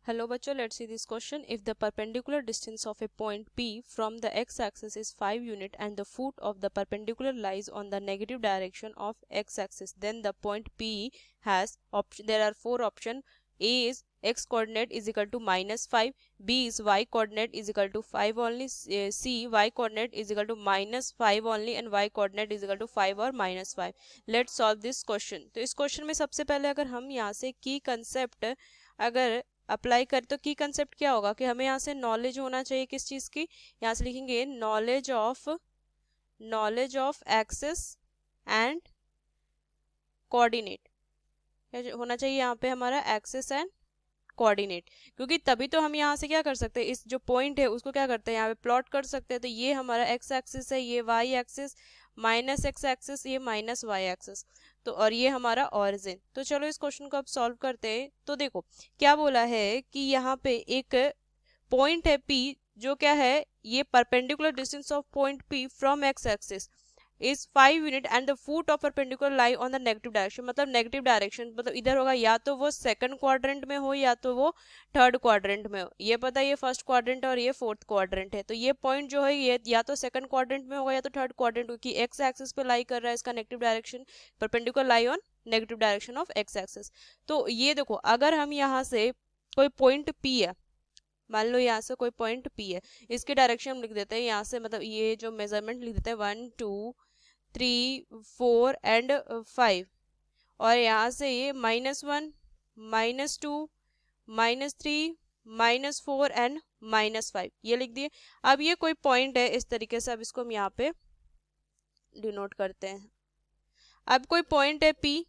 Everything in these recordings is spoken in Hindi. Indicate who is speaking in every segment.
Speaker 1: Hello बच्चों, let's see this question. If the perpendicular distance of a point P from the x-axis is 5 unit and the foot of the perpendicular lies on the negative direction of x-axis, then the point P has there are four options. A is x coordinate is equal to -5, B is y coordinate is equal to 5 only, C y coordinate is equal to -5 only and y coordinate is equal to 5 or -5. Let's solve this question. तो इस क्वेश्चन में सबसे पहले अगर हम यहाँ से की कंसेप्ट अगर अप्लाई करें तो की कंसेप्ट क्या होगा कि हमें यहाँ से नॉलेज होना चाहिए किस चीज़ की। यहाँ से लिखेंगे knowledge of axis and coordinate होना चाहिए यहाँ पे हमारा एक्सिस एंड कोऑर्डिनेट, क्योंकि तभी तो हम यहाँ से क्या कर सकते हैं, इस जो पॉइंट है उसको क्या करते हैं यहाँ पे प्लॉट कर सकते हैं। तो ये हमारा एक्स एक्सिस है, ये Y axis, minus X axis, ये माइनस वाई एक्सिस, तो और ये हमारा ऑरिजिन। तो चलो इस क्वेश्चन को अब सॉल्व करते हैं। तो देखो क्या बोला है कि यहाँ पे एक पॉइंट है P जो क्या है, ये perpendicular distance of point P from x axis is 5 unit and the foot of perpendicular lie on the negative direction. मतलब नेगेटिव डायरेक्शन मतलब इधर होगा, या तो वो सेकंड क्वाड्रेंट में हो या तो वो थर्ड क्वाड्रेंट में हो। ये पता है ये फर्स्ट क्वाड्रेंट और ये फोर्थ क्वाड्रेंट है, तो ये पॉइंट जो है ये या तो सेकंड क्वाड्रेंट में होगा या तो थर्ड क्वाड्रेंट, क्योंकि एक्स एक्सिस पे लाई कर रहा है, इसका negative direction perpendicular lie on negative direction of x axis. तो ये देखो अगर हम यहाँ से कोई पॉइंट P है, मान लो यहाँ से कोई पॉइंट P है, इसके डायरेक्शन हम लिख देते हैं यहाँ से, मतलब ये जो मेजरमेंट लिख देते हैं 1 2 3 4 एंड 5, और यहाँ से ये -1 -2 -3 -4 एंड -5 ये लिख दिए। अब ये कोई पॉइंट है इस तरीके से, अब इसको हम यहाँ पे डिनोट करते हैं। अब कोई पॉइंट है P,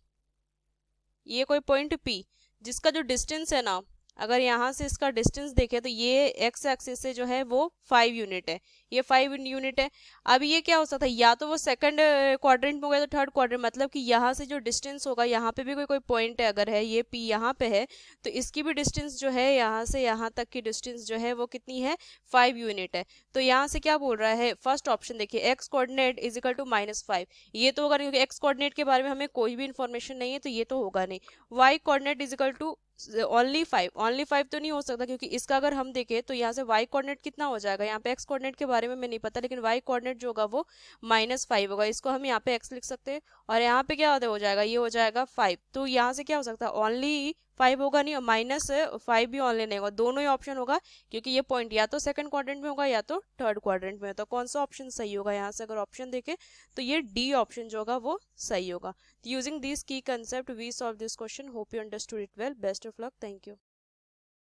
Speaker 1: ये कोई पॉइंट P जिसका जो डिस्टेंस है ना, अगर यहाँ से इसका डिस्टेंस देखें तो ये एक्स एक्सिस से जो है वो 5 यूनिट है, ये 5 यूनिट है। अब ये क्या हो सकता है, या तो वो सेकंड क्वाड्रेंट में होगा तो थर्ड क्वाड्रेंट, मतलब कि यहाँ से जो डिस्टेंस होगा यहाँ पे भी कोई पॉइंट है, अगर है ये P यहाँ पे है तो इसकी भी डिस्टेंस जो है यहाँ से यहाँ तक की डिस्टेंस जो है वो कितनी है, 5 यूनिट है। तो यहाँ से क्या बोल रहा है, फर्स्ट ऑप्शन देखिए X coordinate is equal to -5, ये तो होगा नहीं क्योंकि एक्स कोऑर्डिनेट के बारे में हमें कोई भी इन्फॉर्मेशन नहीं है, तो ये तो होगा नहीं। Y coordinate is equal to only 5 तो नहीं हो सकता, क्योंकि इसका अगर हम देखें तो यहाँ से y कोऑर्डिनेट कितना हो जाएगा, यहाँ पे x कोऑर्डिनेट के बारे में मैं नहीं पता, लेकिन y कोऑर्डिनेट जो होगा वो -5 होगा, इसको हम यहाँ पे x लिख सकते हैं, और यहाँ पे क्या हो जाएगा, ये हो जाएगा 5। तो यहाँ से क्या हो सकता है, ओनली 5 होगा नहीं और -5 भी ऑनली नहीं होगा, दोनों ही ऑप्शन होगा, क्योंकि ये पॉइंट या तो सेकंड क्वाड्रेंट में होगा या तो थर्ड क्वाड्रेंट में। तो कौन सा ऑप्शन सही होगा, यहाँ से अगर ऑप्शन देखें तो ये डी ऑप्शन जो होगा वो सही होगा। Using this key concept we solve this question. Hope you understood it well. Best of luck. Thank you.